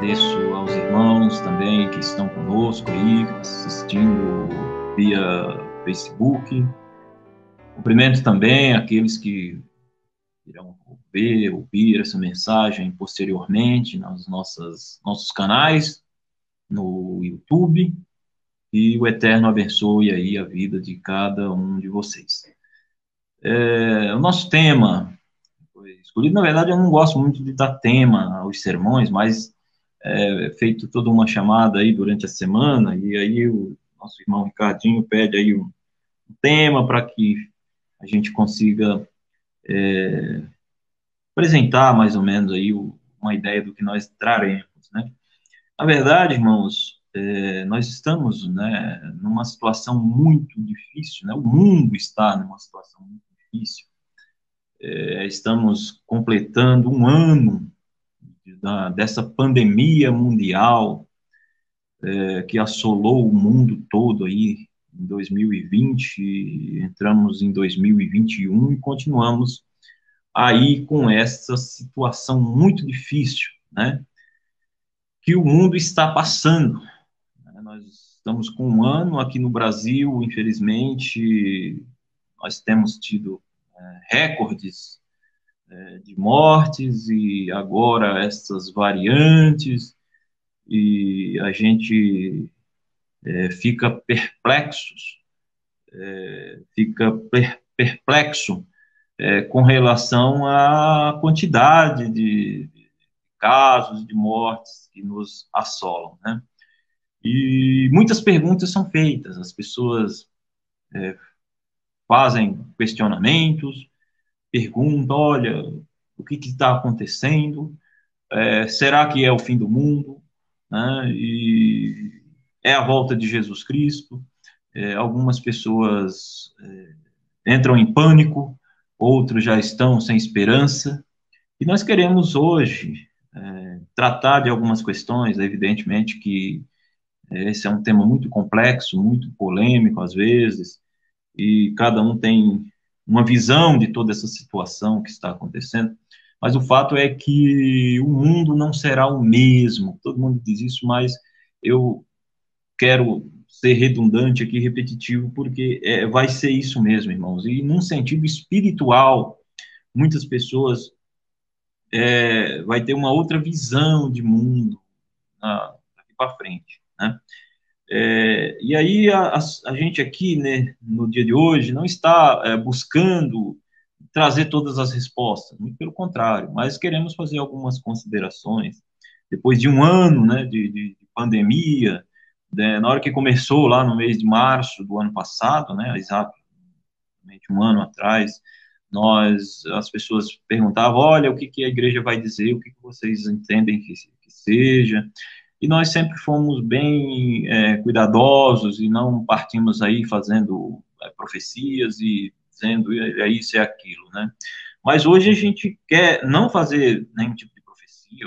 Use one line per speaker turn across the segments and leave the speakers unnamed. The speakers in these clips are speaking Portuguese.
Agradeço aos irmãos também que estão conosco aí, assistindo via Facebook. Cumprimento também aqueles que irão ouvir essa mensagem posteriormente nos nossos canais, no YouTube, e o Eterno abençoe aí a vida de cada um de vocês. O nosso tema foi escolhido, na verdade eu não gosto muito de dar tema aos sermões, mas feito toda uma chamada aí durante a semana, e aí o nosso irmão Ricardinho pede aí um tema para que a gente consiga apresentar mais ou menos aí uma ideia do que nós traremos, né? Na verdade, irmãos, nós estamos, né, numa situação muito difícil, né? O mundo está numa situação muito difícil. Estamos completando um ano dessa pandemia mundial que assolou o mundo todo aí em 2020, entramos em 2021 e continuamos aí com essa situação muito difícil, né, que o mundo está passando. Nós estamos com um ano aqui no Brasil, infelizmente, nós temos tido recordes de mortes e agora essas variantes, e a gente fica perplexo com relação à quantidade de casos, de mortes que nos assolam, né? E muitas perguntas são feitas, as pessoas fazem questionamentos, perguntam, olha, o que está acontecendo? Será que é o fim do mundo? Né? E é a volta de Jesus Cristo? Algumas pessoas entram em pânico, outros já estão sem esperança, e nós queremos hoje tratar de algumas questões, evidentemente que esse é um tema muito complexo, muito polêmico às vezes, e cada um tem uma visão de toda essa situação que está acontecendo, mas o fato é que o mundo não será o mesmo, todo mundo diz isso, mas eu quero ser redundante aqui, repetitivo, porque vai ser isso mesmo, irmãos, e num sentido espiritual, muitas pessoas vai ter uma outra visão de mundo daqui para frente, né? E aí a gente aqui, né, no dia de hoje, não está buscando trazer todas as respostas, muito pelo contrário, mas queremos fazer algumas considerações. Depois de um ano, né, de pandemia, né, na hora que começou lá no mês de março do ano passado, né, exatamente um ano atrás, as pessoas perguntavam, olha, o que, que a igreja vai dizer, o que, que vocês entendem que seja, e nós sempre fomos bem cuidadosos e não partimos aí fazendo profecias e dizendo é isso, é aquilo, né? Mas hoje a gente quer não fazer nenhum tipo de profecia,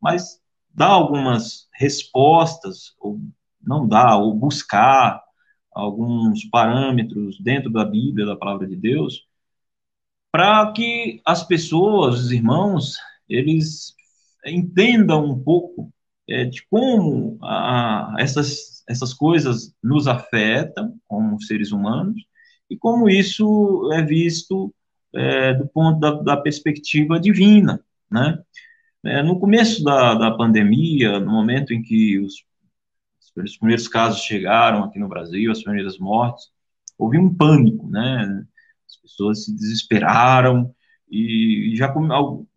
mas dar algumas respostas, ou não dar, ou buscar alguns parâmetros dentro da Bíblia, da palavra de Deus, para que as pessoas, os irmãos, eles entendam um pouco de como essas coisas nos afetam como seres humanos e como isso é visto do ponto da perspectiva divina, né? No começo da pandemia, no momento em que os primeiros casos chegaram aqui no Brasil, as primeiras mortes, houve um pânico, né? As pessoas se desesperaram e já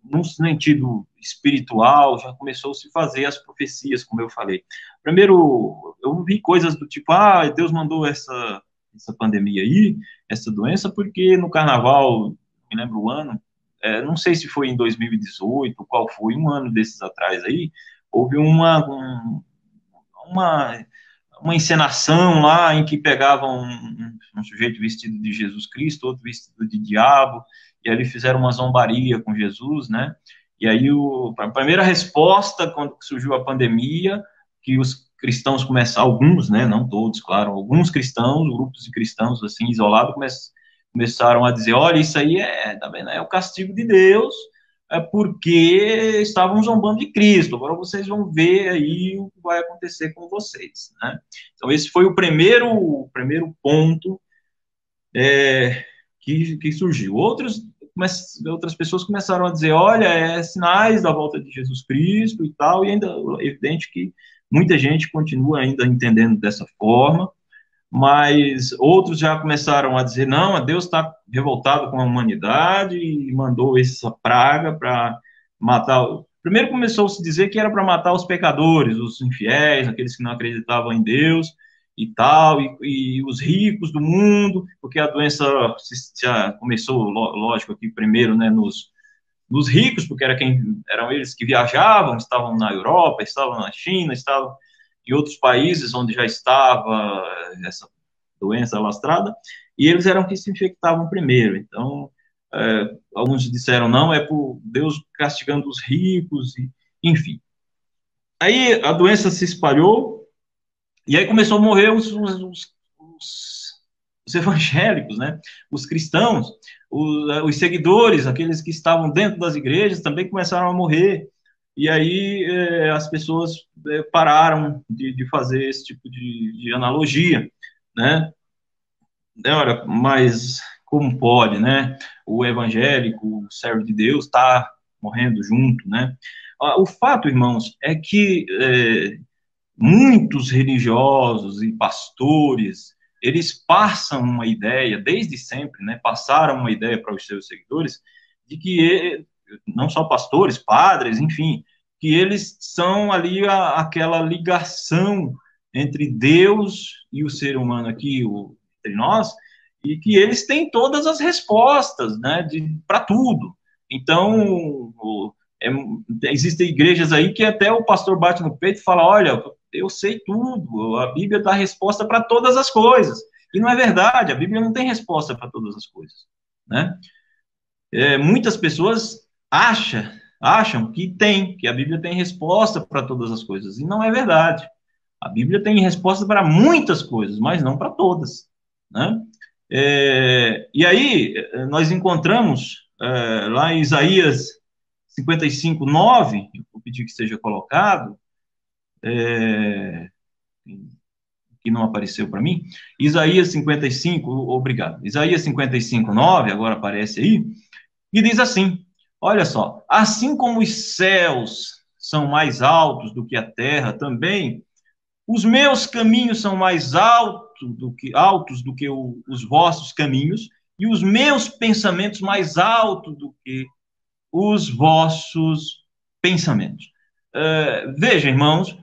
num sentido espiritual já começou a se fazer as profecias, como eu falei. Primeiro, eu vi coisas do tipo, Deus mandou essa pandemia aí, essa doença, porque no carnaval, me lembro o ano, não sei se foi em 2018, qual foi, um ano desses atrás aí, houve uma, uma encenação lá em que pegavam um sujeito vestido de Jesus Cristo, outro vestido de diabo, e ali fizeram uma zombaria com Jesus, né? E aí a primeira resposta, quando surgiu a pandemia, que os cristãos começaram, alguns, né, não todos, claro, alguns cristãos, grupos de cristãos assim, isolados, começaram a dizer, olha, isso aí tá vendo, é o castigo de Deus, porque estavam zombando de Cristo. Agora vocês vão ver aí o que vai acontecer com vocês, né? Então esse foi o primeiro ponto que surgiu. Outras pessoas começaram a dizer, olha, sinais da volta de Jesus Cristo e tal, e ainda é evidente que muita gente continua ainda entendendo dessa forma, mas outros já começaram a dizer, não, Deus está revoltado com a humanidade e mandou essa praga para matar. Primeiro começou a se dizer que era para matar os pecadores, os infiéis, aqueles que não acreditavam em Deus e tal, e os ricos do mundo, porque a doença já começou, lógico, aqui primeiro, né, nos ricos, porque eram eles que viajavam, estavam na Europa, estavam na China, estavam em outros países onde já estava essa doença alastrada, e eles eram que se infectavam primeiro. Então, alguns disseram, não, é por Deus castigando os ricos, enfim. Aí a doença se espalhou, e aí começou a morrer os evangélicos, né? Os cristãos, os seguidores, aqueles que estavam dentro das igrejas, também começaram a morrer. E aí as pessoas pararam de fazer esse tipo de analogia, né? Ora, mas como pode, né? O evangélico, o servo de Deus, está morrendo junto, né? O fato, irmãos, é que muitos religiosos e pastores, eles passam uma ideia, desde sempre, né? Passaram uma ideia para os seus seguidores de que não só pastores, padres, enfim, que eles são ali aquela ligação entre Deus e o ser humano aqui, entre nós, e que eles têm todas as respostas, né, para tudo. Então, existem igrejas aí que até o pastor bate no peito e fala, olha, eu sei tudo, a Bíblia dá resposta para todas as coisas. E não é verdade, a Bíblia não tem resposta para todas as coisas, né? Muitas pessoas acham que a Bíblia tem resposta para todas as coisas, e não é verdade. A Bíblia tem resposta para muitas coisas, mas não para todas, né? E aí, nós encontramos lá em Isaías 55:9, eu vou pedir que seja colocado, que não apareceu para mim, Isaías 55, obrigado, Isaías 55:9, agora aparece aí, e diz assim, olha só, assim como os céus são mais altos do que a terra, também os meus caminhos são mais altos do que os vossos caminhos, e os meus pensamentos mais altos do que os vossos pensamentos. Veja, irmãos,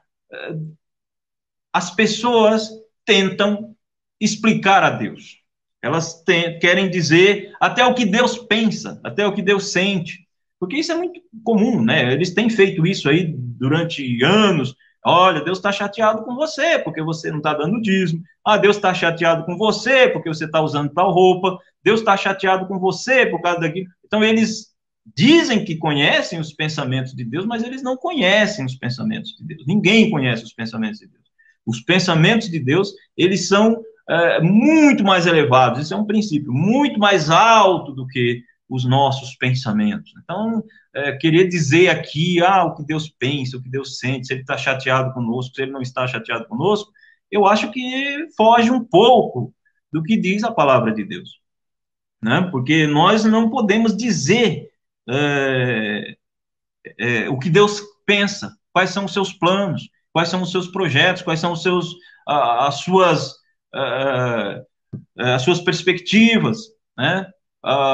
as pessoas tentam explicar a Deus. Elas querem dizer até o que Deus pensa, até o que Deus sente. Porque isso é muito comum, né? Eles têm feito isso aí durante anos. Olha, Deus está chateado com você porque você não está dando dízimo. Ah, Deus está chateado com você porque você está usando tal roupa. Deus está chateado com você por causa daquilo. Então, eles dizem que conhecem os pensamentos de Deus, mas eles não conhecem os pensamentos de Deus. Ninguém conhece os pensamentos de Deus. Os pensamentos de Deus, eles são muito mais elevados, isso é um princípio, muito mais alto do que os nossos pensamentos. Então, querer dizer aqui, o que Deus pensa, o que Deus sente, se ele está chateado conosco, se ele não está chateado conosco, eu acho que foge um pouco do que diz a palavra de Deus, né? Porque nós não podemos dizer o que Deus pensa, quais são os seus planos, quais são os seus projetos, quais são as suas perspectivas, né?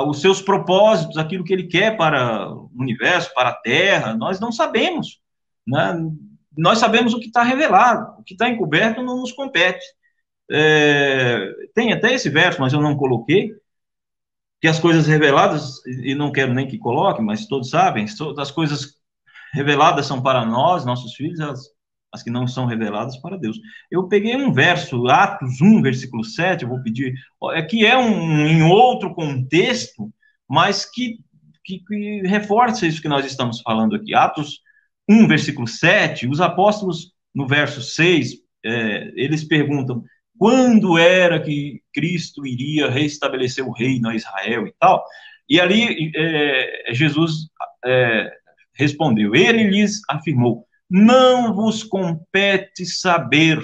Os seus propósitos, aquilo que ele quer para o universo, para a Terra, nós não sabemos, né? Nós sabemos o que está revelado, o que está encoberto não nos compete. Tem até esse verso, mas eu não coloquei, que as coisas reveladas, e não quero nem que coloque, mas todos sabem, as coisas reveladas são para nós, nossos filhos, as que não são reveladas para Deus. Eu peguei um verso, Atos 1, versículo 7, eu vou pedir, que é em outro contexto, mas que reforça isso que nós estamos falando aqui. Atos 1, versículo 7, os apóstolos, no verso 6, eles perguntam, quando era que Cristo iria restabelecer o reino a Israel e tal? E ali Jesus respondeu. Ele lhes afirmou: não vos compete saber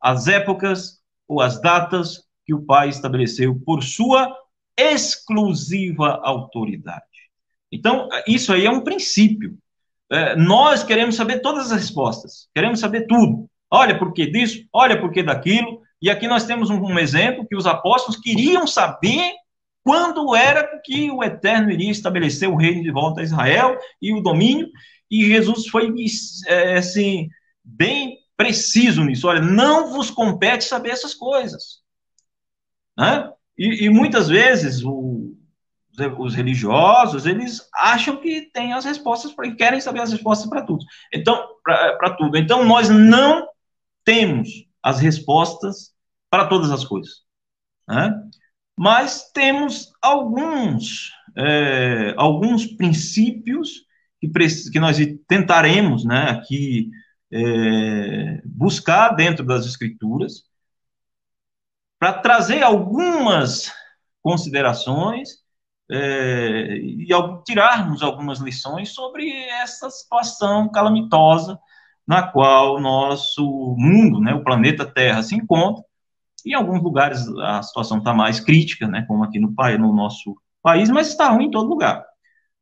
as épocas ou as datas que o Pai estabeleceu por sua exclusiva autoridade. Então, isso aí é um princípio. Nós queremos saber todas as respostas, queremos saber tudo. Olha por que disso, olha por que daquilo. E aqui nós temos um exemplo que os apóstolos queriam saber quando era que o Eterno iria estabelecer o reino de volta a Israel e o domínio. E Jesus foi assim, bem preciso nisso. Olha, não vos compete saber essas coisas. Né? E muitas vezes os religiosos, eles acham que têm as respostas, e querem saber as respostas para tudo. Então, para tudo. Então, nós não temos as respostas para todas as coisas. Né? Mas temos alguns princípios que nós tentaremos, né, aqui, buscar dentro das Escrituras, para trazer algumas considerações e tirarmos algumas lições sobre essa situação calamitosa na qual o nosso mundo, né, o planeta Terra, se encontra. Em alguns lugares a situação está mais crítica, né, como aqui no nosso país, mas está ruim em todo lugar.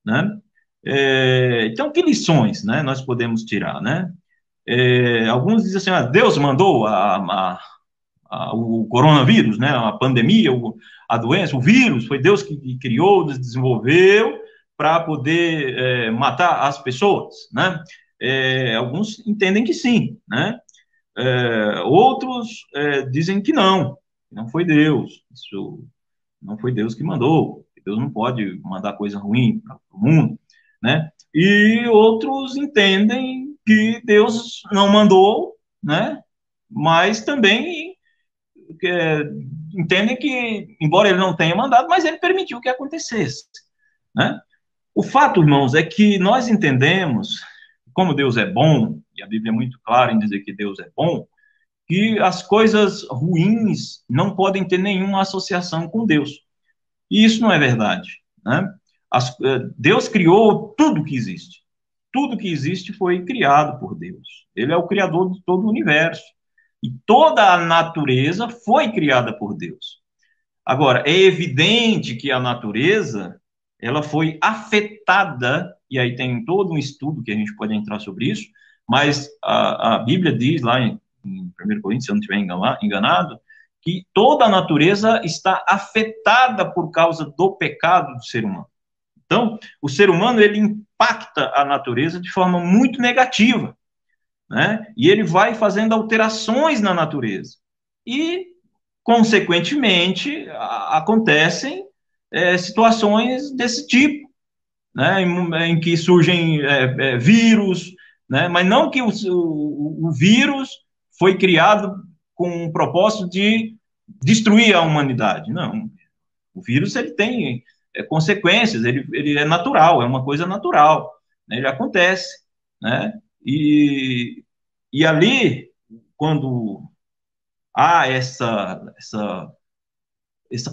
Né? Então, que lições, né, nós podemos tirar? Né? Alguns dizem assim, Deus mandou o coronavírus, né, a pandemia, a doença, o vírus, foi Deus que criou, desenvolveu para poder matar as pessoas, né? Alguns entendem que sim, né? Outros dizem que não foi Deus, isso não foi Deus que mandou, Deus não pode mandar coisa ruim para o mundo, né? E outros entendem que Deus não mandou, né? Mas também entendem que, embora ele não tenha mandado, mas ele permitiu que acontecesse, né? O fato, irmãos, é que nós entendemos, como Deus é bom, e a Bíblia é muito clara em dizer que Deus é bom, que as coisas ruins não podem ter nenhuma associação com Deus. E isso não é verdade, né? Deus criou tudo que existe. Tudo que existe foi criado por Deus. Ele é o criador de todo o universo. E toda a natureza foi criada por Deus. Agora, é evidente que a natureza, ela foi afetada, e aí tem todo um estudo que a gente pode entrar sobre isso, mas a Bíblia diz lá em 1 Coríntios, se eu não estiver enganado, que toda a natureza está afetada por causa do pecado do ser humano. Então, o ser humano, ele impacta a natureza de forma muito negativa, né? E ele vai fazendo alterações na natureza. E, consequentemente, acontecem situações desse tipo, né? Em que surgem vírus, né? Mas não que o vírus foi criado com o propósito de destruir a humanidade, não. O vírus, ele tem consequências, ele é natural, é uma coisa natural, né? Ele acontece, né? E ali, quando há essa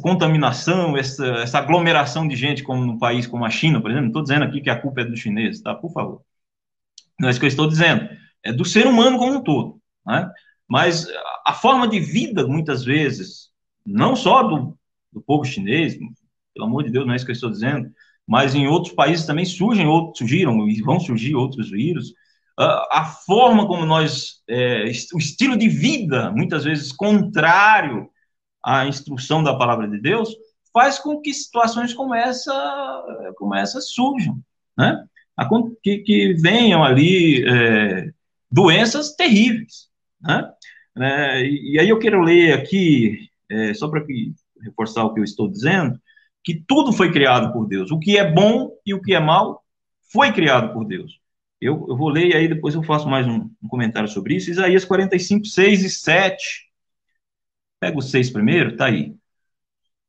contaminação, essa aglomeração de gente, como no país como a China, por exemplo, não estou dizendo aqui que a culpa é dos chineses, tá? Por favor. Não é isso que eu estou dizendo. É do ser humano como um todo, né? Mas a forma de vida, muitas vezes, não só do povo chinês, pelo amor de Deus, não é isso que eu estou dizendo, mas em outros países também surgiram e vão surgir outros vírus. A forma como o estilo de vida, muitas vezes contrário à instrução da palavra de Deus, faz com que situações como essa surjam, né? Que venham ali doenças terríveis, né? E aí eu quero ler aqui, só para reforçar o que eu estou dizendo, que tudo foi criado por Deus. O que é bom e o que é mal foi criado por Deus. Eu vou ler e aí depois eu faço mais um comentário sobre isso. Isaías 45, 6 e 7. Pega o 6 primeiro, tá aí.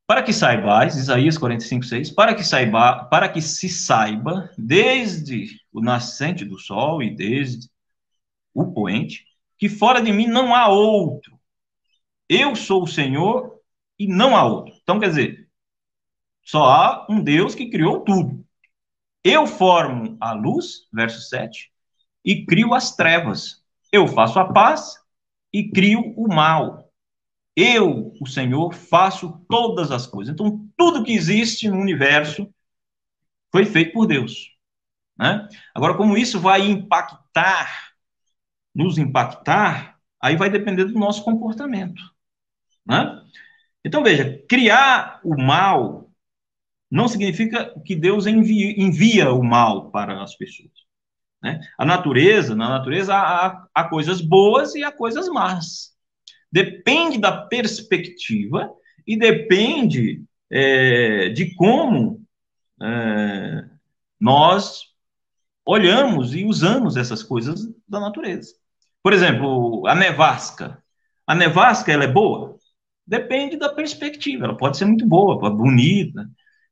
Para que saibais, Isaías 45, 6, para que se saiba, desde o nascente do sol e desde o poente, que fora de mim não há outro. Eu sou o Senhor e não há outro. Então, quer dizer, só há um Deus que criou tudo. Eu formo a luz, verso 7, e crio as trevas. Eu faço a paz e crio o mal. Eu, o Senhor, faço todas as coisas. Então, tudo que existe no universo foi feito por Deus, né? Agora, como isso vai nos impactar, aí vai depender do nosso comportamento, né? Então, veja, criar o mal não significa que Deus envia o mal para as pessoas, né? Na natureza há coisas boas e há coisas más. Depende da perspectiva e depende de como nós olhamos e usamos essas coisas da natureza. Por exemplo, a nevasca. A nevasca, ela é boa? Depende da perspectiva. Ela pode ser muito boa, bonita,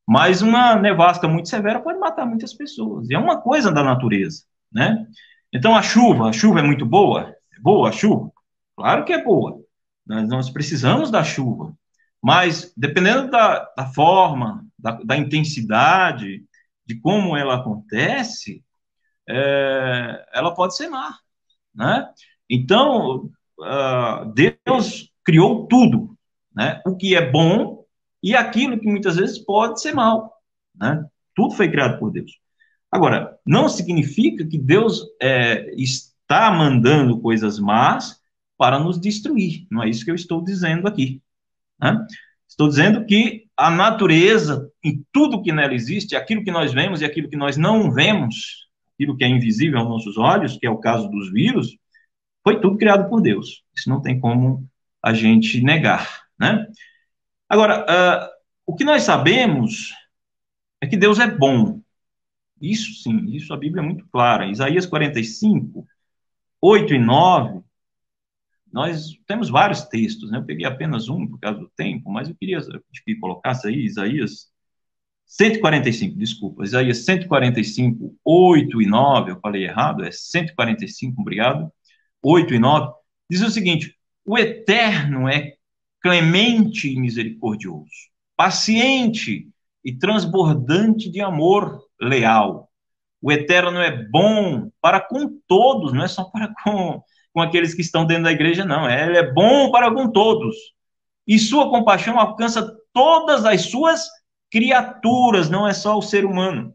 mas uma nevasca muito severa pode matar muitas pessoas. E é uma coisa da natureza, né? Então, a chuva é muito boa? É boa a chuva? Claro que é boa. Nós precisamos da chuva. Mas, dependendo da forma, da intensidade, de como ela acontece, ela pode ser má, né? Então, Deus criou tudo, né? O que é bom e aquilo que muitas vezes pode ser mal, né? Tudo foi criado por Deus. Agora, não significa que Deus está mandando coisas más para nos destruir. Não é isso que eu estou dizendo aqui, né? Estou dizendo que a natureza, em tudo que nela existe, aquilo que nós vemos e aquilo que nós não vemos, aquilo que é invisível aos nossos olhos, que é o caso dos vírus, foi tudo criado por Deus. Isso não tem como a gente negar, né? Agora, o que nós sabemos é que Deus é bom. Isso sim, isso a Bíblia é muito clara. Isaías 45, 8 e 9, nós temos vários textos, né? Eu peguei apenas um por causa do tempo, mas eu queria que colocasse aí Isaías 145, desculpa, Isaías 145, 8 e 9, eu falei errado, é 145, obrigado, 8 e 9, diz o seguinte: o Eterno é clemente e misericordioso, paciente e transbordante de amor leal. O Eterno é bom para com todos, não é só para com aqueles que estão dentro da igreja, não. Ele é bom para com todos. E sua compaixão alcança todas as suas criaturas, não é só o ser humano,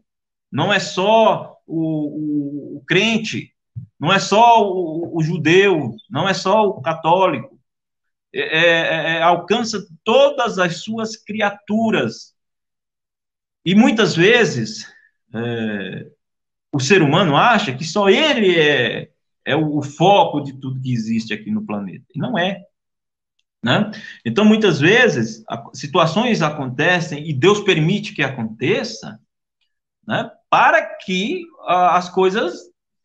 não é só o crente, não é só o judeu, não é só o católico. Alcança todas as suas criaturas. E muitas vezes o ser humano acha que só ele é o foco de tudo que existe aqui no planeta. E não é, né? Então, muitas vezes, situações acontecem e Deus permite que aconteça, né, para que as coisas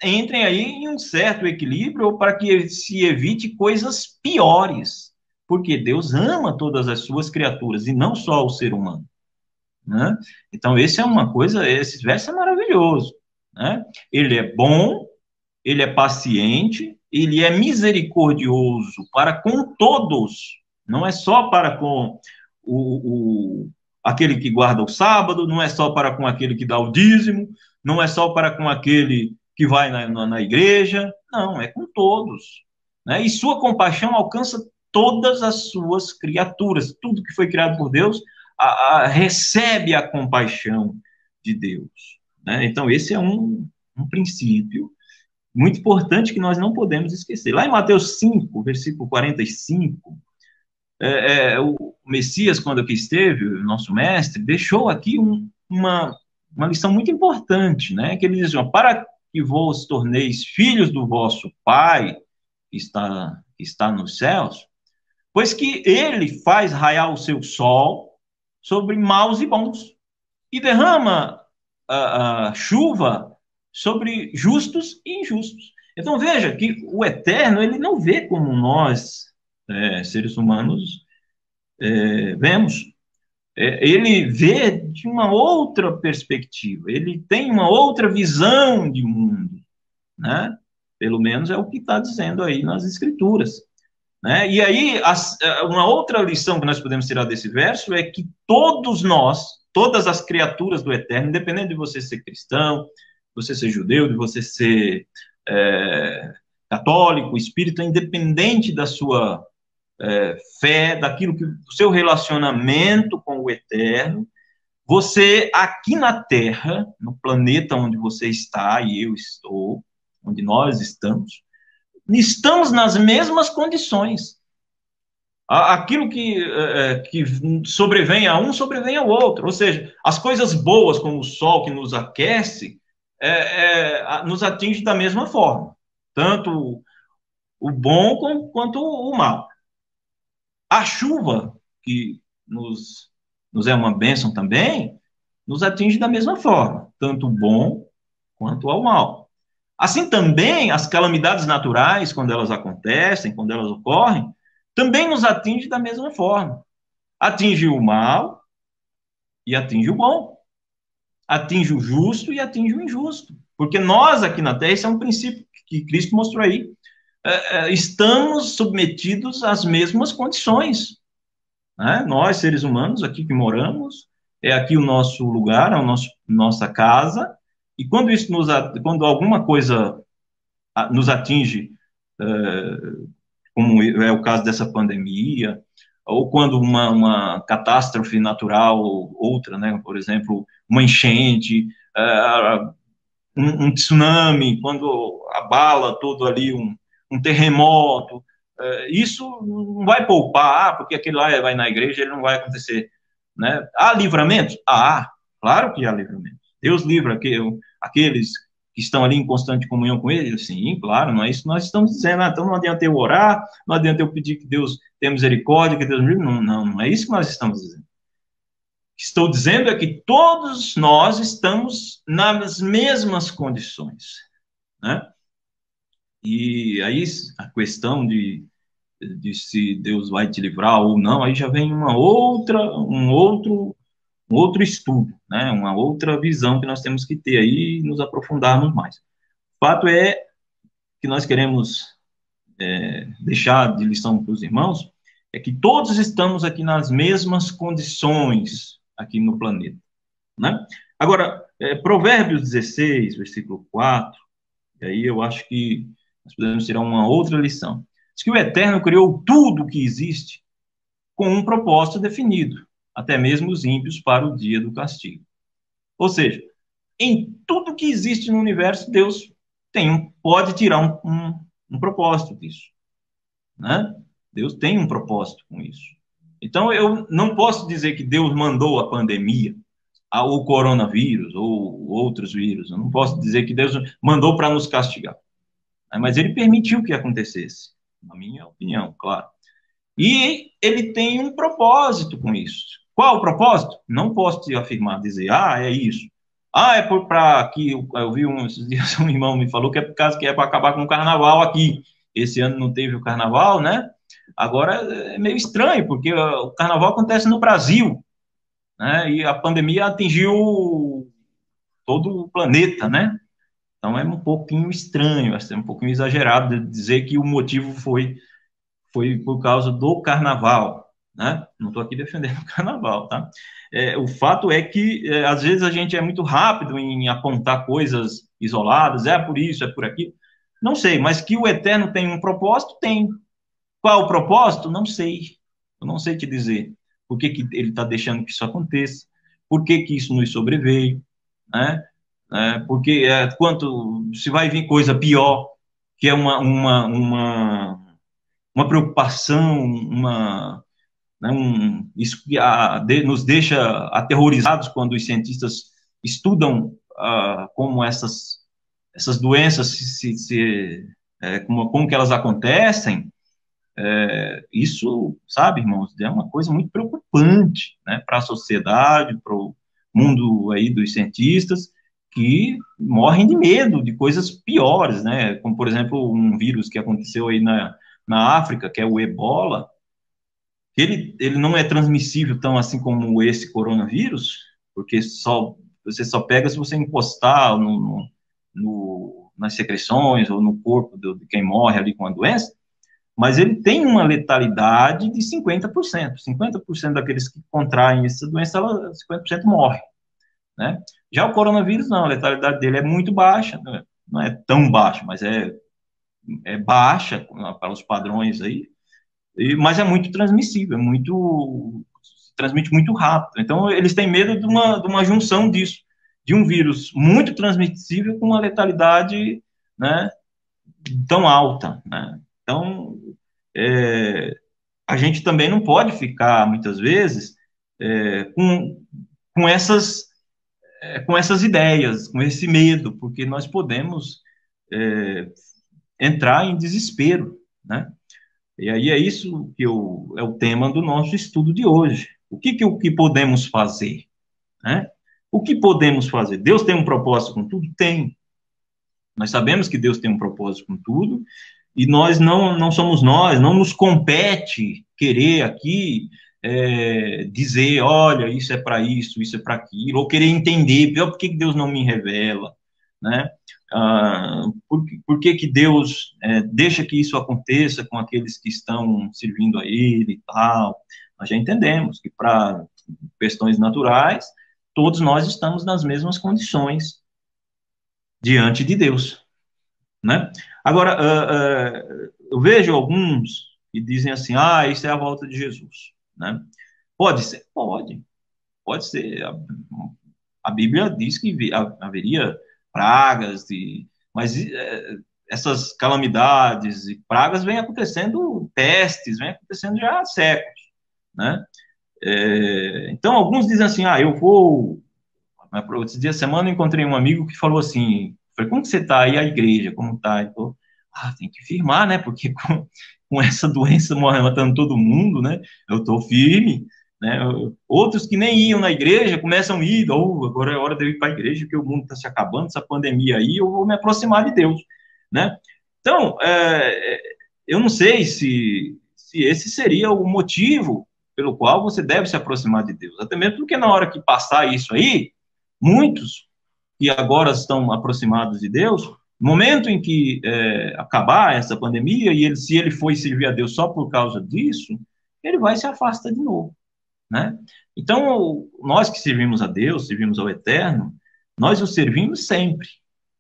entrem aí em um certo equilíbrio ou para que se evite coisas piores. Porque Deus ama todas as suas criaturas e não só o ser humano, né? Então, esse é uma coisa, esse verso é maravilhoso, né? Ele é bom, ele é paciente, ele é misericordioso para com todos, não é só para com aquele que guarda o sábado, não é só para com aquele que dá o dízimo, não é só para com aquele que vai na igreja, não, é com todos, né? E sua compaixão alcança todas as suas criaturas, tudo que foi criado por Deus recebe a compaixão de Deus, né? Então, esse é um princípio muito importante que nós não podemos esquecer. Lá em Mateus 5, versículo 45, o Messias, quando aqui esteve, o nosso mestre, deixou aqui uma lição muito importante, né? Que ele diz, para que vos torneis filhos do vosso Pai, que está nos céus, pois que ele faz raiar o seu sol sobre maus e bons, e derrama a chuva sobre justos e injustos. Então veja que o Eterno ele não vê como nós seres humanos vemos. Ele vê de uma outra perspectiva. Ele tem uma outra visão de mundo, né? Pelo menos é o que está dizendo aí nas Escrituras. né? E aí, uma outra lição que nós podemos tirar desse verso é que todos nós, todas as criaturas do Eterno, independente de você ser cristão, de você ser judeu, de você ser católico, espírita, independente da sua fé, daquilo que, do seu relacionamento com o Eterno, você aqui na Terra, no planeta onde você está e eu estou, onde nós estamos nas mesmas condições. Aquilo que sobrevém a um, sobrevém ao outro. Ou seja, as coisas boas, como o sol que nos aquece, nos atinge da mesma forma. Tanto o bom quanto o mal. A chuva, que nos é uma bênção também, nos atinge da mesma forma. Tanto o bom quanto ao mal. Assim também, as calamidades naturais, quando elas acontecem, quando elas ocorrem, também nos atinge da mesma forma. Atinge o mal e atinge o bom. Atinge o justo e atinge o injusto. Porque nós aqui na Terra, esse é um princípio que Cristo mostrou aí, estamos submetidos às mesmas condições. Né? Nós, seres humanos, aqui que moramos, é aqui o nosso lugar, a nossa casa, e quando alguma coisa nos atinge, como é o caso dessa pandemia, ou quando uma catástrofe natural, outra, né, por exemplo, uma enchente, um tsunami, quando abala todo ali um terremoto, isso não vai poupar, porque aquele lá vai na igreja, ele não vai acontecer. Né? Há livramento? Claro que há livramento. Deus livra aqueles que estão ali em constante comunhão com Ele? Sim, claro, não é isso que nós estamos dizendo. Então não adianta eu orar, não adianta eu pedir que Deus tenha misericórdia, que Deus me livre. Não é isso que nós estamos dizendo. O que estou dizendo é que todos nós estamos nas mesmas condições. Né? E aí a questão de se Deus vai te livrar ou não, aí já vem um outro estudo, né? Uma outra visão que nós temos que ter aí e nos aprofundarmos mais. O fato é que nós queremos deixar de lição para os irmãos é que todos estamos aqui nas mesmas condições aqui no planeta, né? Agora, Provérbios 16, versículo 4, e aí eu acho que nós podemos tirar uma outra lição. Diz que o Eterno criou tudo o que existe com um propósito definido, até mesmo os ímpios para o dia do castigo. Ou seja, em tudo que existe no universo, Deus pode tirar um propósito disso. Né? Deus tem um propósito com isso. Então, eu não posso dizer que Deus mandou a pandemia, o coronavírus ou outros vírus. Eu não posso dizer que Deus mandou para nos castigar. Mas ele permitiu que acontecesse, na minha opinião, claro. E ele tem um propósito com isso. Qual o propósito? Não posso te afirmar, dizer, é isso. É para que eu vi esses dias um irmão me falou que é por causa que é para acabar com o carnaval aqui. Esse ano não teve o carnaval, né? Agora é meio estranho, porque o carnaval acontece no Brasil, né? E a pandemia atingiu todo o planeta, né? Então é um pouquinho estranho, é um pouquinho exagerado dizer que o motivo foi por causa do carnaval, né? Não estou aqui defendendo o carnaval, tá? O fato é que, às vezes, a gente é muito rápido em apontar coisas isoladas, é por isso, é por aquilo. Não sei, mas que o Eterno tem um propósito, tem. Qual o propósito? Não sei. Eu não sei te dizer. Por que ele está deixando que isso aconteça? Por que isso nos sobreveio? Né? Porque se vai vir coisa pior, que é uma preocupação, isso que nos deixa aterrorizados quando os cientistas estudam como essas doenças como que elas acontecem. Isso, sabe, irmãos, é uma coisa muito preocupante, né, para a sociedade, para o mundo aí dos cientistas, que morrem de medo de coisas piores, né, como, por exemplo, um vírus que aconteceu aí na África, que é o Ebola, que ele não é transmissível tão assim como esse coronavírus, porque você só pega se você encostar nas secreções ou no corpo de quem morre ali com a doença, mas ele tem uma letalidade de 50%. 50% daqueles que contraem essa doença, 50% morrem, né? Já o coronavírus, não, a letalidade dele é muito baixa, né? Não é tão baixa, mas é baixa para os padrões aí, mas é muito transmissível, se transmite muito rápido. Então, eles têm medo de uma junção disso, de um vírus muito transmissível com uma letalidade, né, tão alta, né? Então, é, a gente também não pode ficar, muitas vezes, com essas, com essas ideias, com esse medo, porque nós podemos é, entrar em desespero, né? E aí é isso que é o tema do nosso estudo de hoje. O que podemos fazer, né? O que podemos fazer? Deus tem um propósito com tudo? Tem. Nós sabemos que Deus tem um propósito com tudo, e nós não somos nós, não nos compete querer aqui dizer, olha, isso é para isso é para aquilo, ou querer entender, por que Deus não me revela, né? Por que Deus deixa que isso aconteça com aqueles que estão servindo a Ele e tal? Nós já entendemos que para questões naturais, todos nós estamos nas mesmas condições diante de Deus, né? Agora, eu vejo alguns que dizem assim, isso é a volta de Jesus, né? Pode ser? Pode ser. A Bíblia diz que haveria pragas, mas essas calamidades e pragas vêm acontecendo, pestes, vêm acontecendo já há séculos, né? Então, alguns dizem assim, eu vou... Esse dia, semana, eu encontrei um amigo que falou assim, falei, como que você está aí, a igreja, como está? Ele falou, tem que firmar, né, porque com essa doença matando todo mundo, né, eu estou firme, né, outros que nem iam na igreja, começam a ir, agora é hora de eu ir para a igreja, porque o mundo está se acabando, essa pandemia aí, eu vou me aproximar de Deus, né. Então, eu não sei se esse seria o motivo pelo qual você deve se aproximar de Deus, até mesmo porque na hora que passar isso aí, muitos que agora estão aproximados de Deus, no momento em que acabar essa pandemia, e se ele for servir a Deus só por causa disso, ele vai se afastar de novo, né? Então, nós que servimos a Deus, servimos ao Eterno, nós o servimos sempre,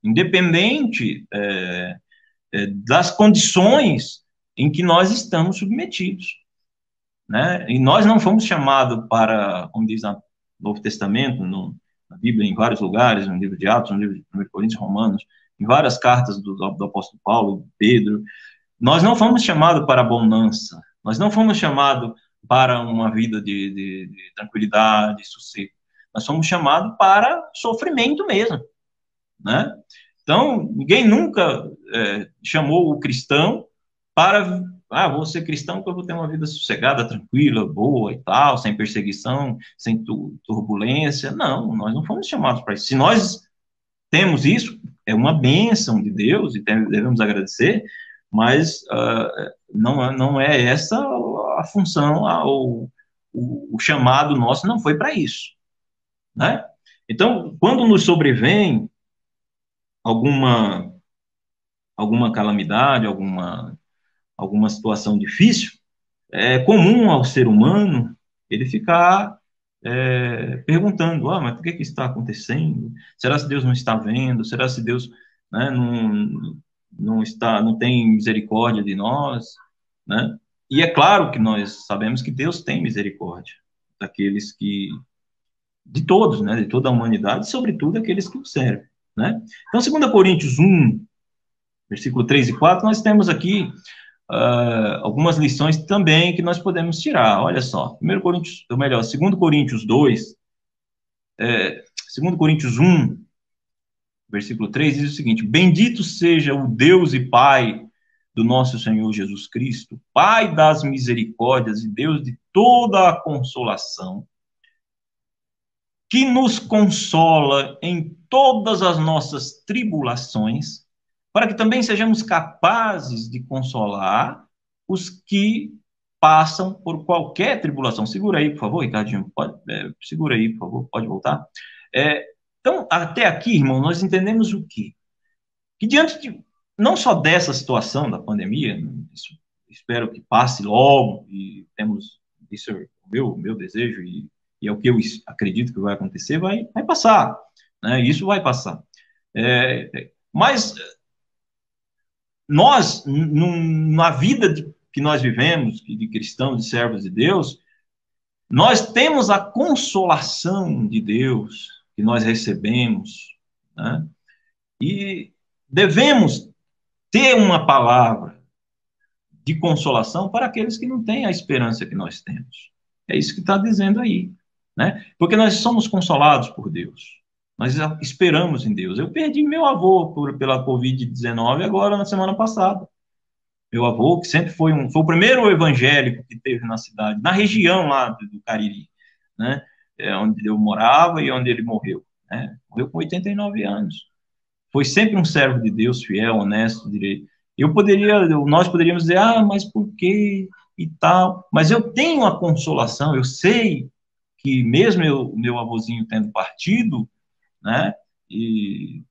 independente das condições em que nós estamos submetidos, né? E nós não fomos chamados para, como diz no Novo Testamento, na Bíblia, em vários lugares, no livro de Atos, no livro de 1 Coríntios, Romanos, em várias cartas do apóstolo Paulo, Pedro, nós não fomos chamados para a bonança, nós não fomos chamados para uma vida de tranquilidade, sossego, nós somos chamados para sofrimento mesmo, né? Então, ninguém nunca chamou o cristão para, vou ser cristão porque eu vou ter uma vida sossegada, tranquila, boa e tal, sem perseguição, sem turbulência. Não, nós não fomos chamados para isso. Se nós temos isso, é uma bênção de Deus e devemos agradecer, mas não é essa a função, o chamado nosso não foi para isso, né? Então, quando nos sobrevém alguma calamidade, alguma situação difícil, é comum ao ser humano ele ficar perguntando, mas por que está acontecendo? Será que Deus não está vendo? Será que Deus, né, não tem misericórdia de nós, né? E é claro que nós sabemos que Deus tem misericórdia daqueles de todos, né, de toda a humanidade, sobretudo aqueles que o servem, né? Então, 2 Coríntios 1, versículo 3 e 4, nós temos aqui algumas lições também que nós podemos tirar. Olha só, 2 Coríntios 2, 2 Coríntios 1, versículo 3, diz o seguinte: Bendito seja o Deus e Pai do nosso Senhor Jesus Cristo, Pai das misericórdias e Deus de toda a consolação, que nos consola em todas as nossas tribulações, para que também sejamos capazes de consolar os que passam por qualquer tribulação. Segura aí, por favor, Ricardinho. Segura aí, por favor, pode voltar. Então, até aqui, irmão, nós entendemos o quê? Que diante não só dessa situação da pandemia, espero que passe logo, e temos, isso é o meu desejo, e é o que eu acredito que vai acontecer, vai passar, né? Isso vai passar. Mas nós, na vida que nós vivemos, de cristãos, de servos de Deus, nós temos a consolação de Deus que nós recebemos, né? E devemos ter uma palavra de consolação para aqueles que não têm a esperança que nós temos. É isso que está dizendo aí, né? Porque nós somos consolados por Deus. Nós esperamos em Deus. Eu perdi meu avô pela Covid-19 agora na semana passada. Meu avô, que sempre foi o primeiro evangélico que teve na cidade, na região lá do Cariri, né? Onde eu morava e onde ele morreu, né? Morreu com 89 anos. Foi sempre um servo de Deus, fiel, honesto, direito. Nós poderíamos dizer, mas por quê e tal? Mas eu tenho a consolação, eu sei que mesmo meu avôzinho tendo partido, né? E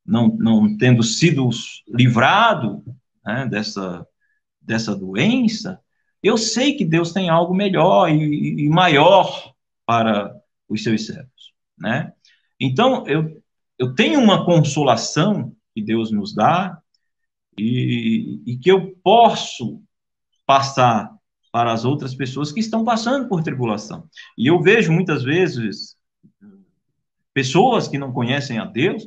não tendo sido livrado, né, dessa doença, eu sei que Deus tem algo melhor e maior para os seus servos, né? Então, eu tenho uma consolação que Deus nos dá e que eu posso passar para as outras pessoas que estão passando por tribulação. E eu vejo muitas vezes pessoas que não conhecem a Deus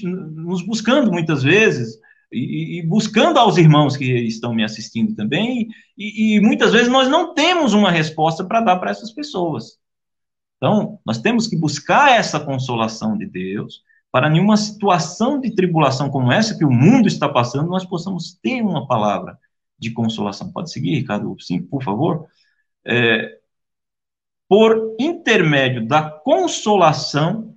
nos buscando muitas vezes e buscando aos irmãos que estão me assistindo também, e muitas vezes nós não temos uma resposta para dar para essas pessoas. Então, nós temos que buscar essa consolação de Deus, para nenhuma situação de tribulação como essa que o mundo está passando, nós possamos ter uma palavra de consolação. Pode seguir, Ricardo? Sim, por favor. Por intermédio da consolação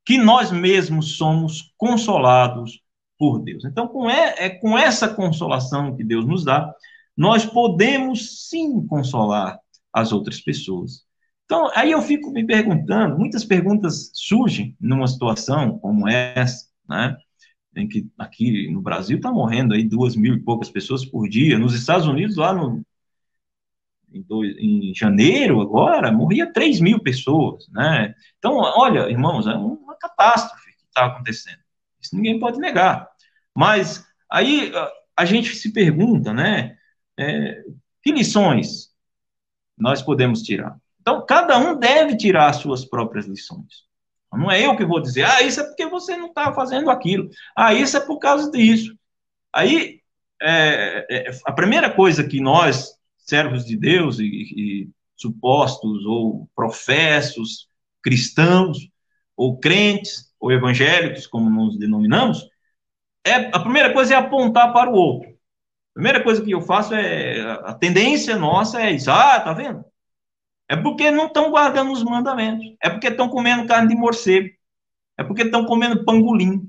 que nós mesmos somos consolados por Deus. Então, com essa consolação que Deus nos dá, nós podemos sim consolar as outras pessoas. Então, aí eu fico me perguntando, muitas perguntas surgem numa situação como essa, né? Em que aqui no Brasil está morrendo aí 2.000 e poucas pessoas por dia. Nos Estados Unidos, lá em janeiro, agora, morria 3.000 pessoas, né? Então, olha, irmãos, é uma catástrofe que está acontecendo. Isso ninguém pode negar. Mas aí a gente se pergunta, né? Que lições nós podemos tirar? Então, cada um deve tirar as suas próprias lições. Não é eu que vou dizer, isso é porque você não está fazendo aquilo. Isso é por causa disso. Aí, a primeira coisa que nós, servos de Deus e supostos ou professos cristãos, ou crentes, ou evangélicos, como nos denominamos, a primeira coisa é apontar para o outro. A primeira coisa que eu faço a tendência nossa é isso. Tá vendo? É porque não estão guardando os mandamentos. É porque estão comendo carne de morcego. É porque estão comendo pangolim.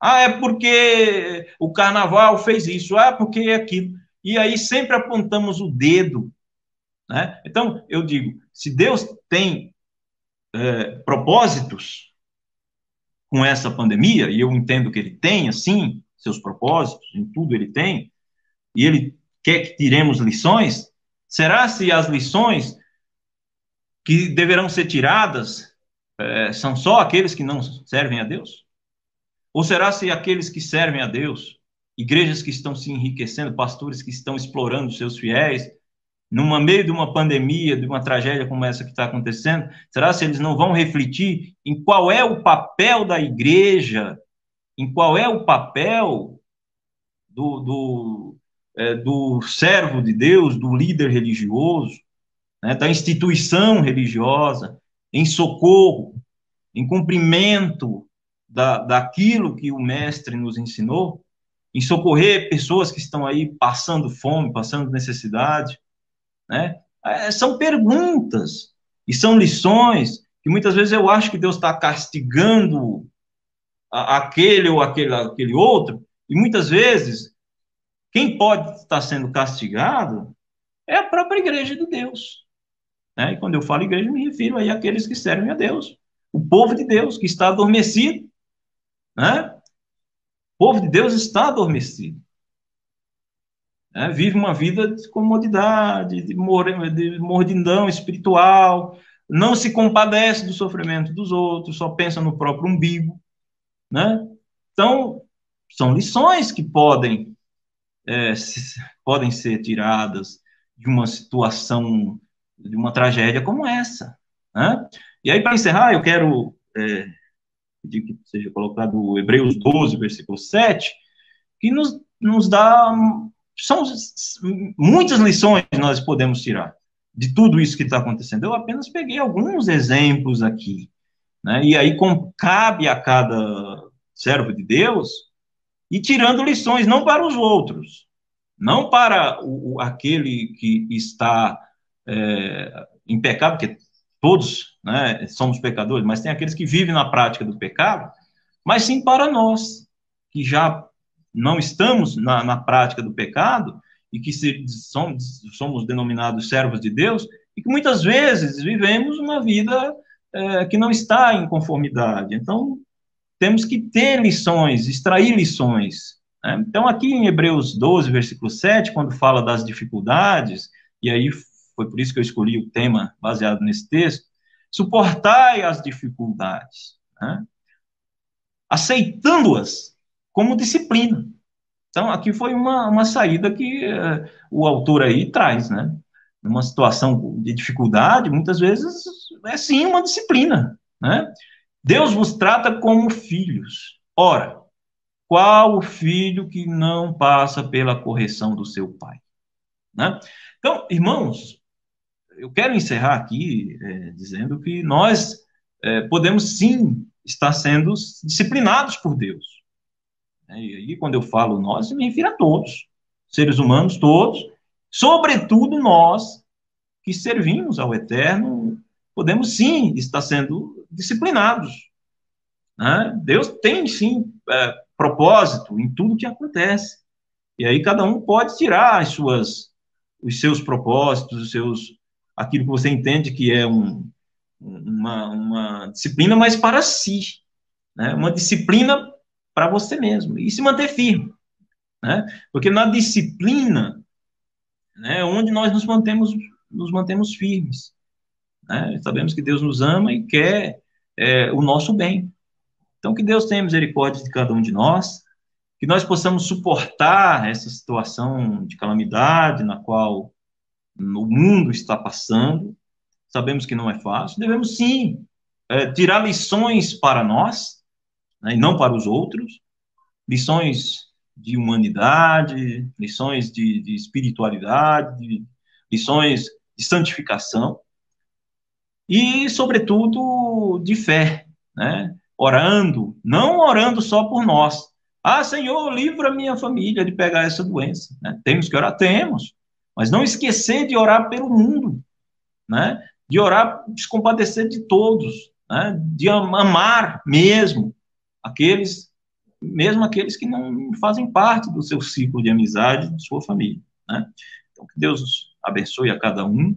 É porque o carnaval fez isso. Porque é aquilo. E aí sempre apontamos o dedo, né? Então, eu digo, se Deus tem propósitos com essa pandemia, e eu entendo que ele tem, assim, seus propósitos, em tudo ele tem, e ele quer que tiremos lições, será se as lições que deverão ser tiradas são só aqueles que não servem a Deus? Ou será se aqueles que servem a Deus, igrejas que estão se enriquecendo, pastores que estão explorando seus fiéis, no meio de uma pandemia, de uma tragédia como essa que está acontecendo, será se eles não vão refletir em qual é o papel da igreja, em qual é o papel do servo de Deus, do líder religioso, né, da instituição religiosa, em socorro, em cumprimento daquilo que o mestre nos ensinou, em socorrer pessoas que estão aí passando fome, passando necessidade, né? São perguntas e são lições que muitas vezes eu acho que Deus está castigando aquele ou aquele outro, e muitas vezes quem pode estar sendo castigado é a própria igreja de Deus, né? E quando eu falo igreja, me refiro aí àqueles que servem a Deus, o povo de Deus que está adormecido, né? O povo de Deus está adormecido. né? Vive uma vida de comodidade, de mordidão espiritual, não se compadece do sofrimento dos outros, só pensa no próprio umbigo, né? Então, são lições que podem ser tiradas de uma situação, de uma tragédia como essa, né? E aí, para encerrar, eu quero pedir que seja colocado o Hebreus 12, versículo 7, que nos dá, são muitas lições que nós podemos tirar de tudo isso que está acontecendo. Eu apenas peguei alguns exemplos aqui, né? E aí cabe a cada servo de Deus e tirando lições, não para os outros, não para aquele que está em pecado, porque todos, né, somos pecadores, mas tem aqueles que vivem na prática do pecado, mas sim para nós, que já não estamos na prática do pecado e que somos denominados servos de Deus e que muitas vezes vivemos uma vida que não está em conformidade. Então, temos que ter lições, extrair lições, né? Então, aqui em Hebreus 12, versículo 7, quando fala das dificuldades, e aí foi por isso que eu escolhi o tema baseado nesse texto, suportai as dificuldades, né? Aceitando-as como disciplina. Então, aqui foi uma saída que o autor aí traz, né? Numa situação de dificuldade, muitas vezes é sim uma disciplina, né? Deus vos trata como filhos. Ora, qual o filho que não passa pela correção do seu pai, né? Então, irmãos, eu quero encerrar aqui dizendo que nós podemos sim estar sendo disciplinados por Deus, né? E aí, quando eu falo nós, me refiro a todos, seres humanos todos, sobretudo nós que servimos ao Eterno, podemos sim estar sendo disciplinados, né? Deus tem sim propósito em tudo que acontece. E aí cada um pode tirar os seus propósitos, aquilo que você entende que é uma disciplina, mas para si, né? Uma disciplina para você mesmo e se manter firme, né? Porque na disciplina, né, é onde nós nos mantemos firmes, né? Sabemos que Deus nos ama e quer o nosso bem. Então que Deus tenha misericórdia de cada um de nós, que nós possamos suportar essa situação de calamidade na qual o mundo está passando. Sabemos que não é fácil. Devemos sim tirar lições para nós, né, e não para os outros, lições de humanidade, lições de espiritualidade, lições de santificação e, sobretudo, de fé, né? Orando, não orando só por nós. Ah, Senhor, livra minha família de pegar essa doença, né? Temos que orar? Temos, mas não esquecer de orar pelo mundo, né? De orar, de se compadecer de todos, né? De amar aqueles, mesmo aqueles que não fazem parte do seu ciclo de amizade, de sua família, né? Então, que Deus abençoe a cada um,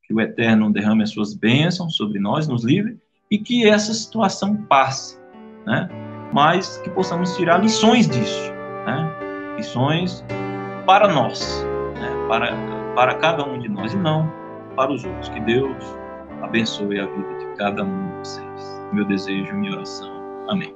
que o Eterno derrame as suas bênçãos sobre nós, nos livre, e que essa situação passe, né? Mas que possamos tirar lições disso, né? Lições para nós, né? Para cada um de nós, e não para os outros. Que Deus abençoe a vida de cada um de vocês. Meu desejo e minha oração. Amém.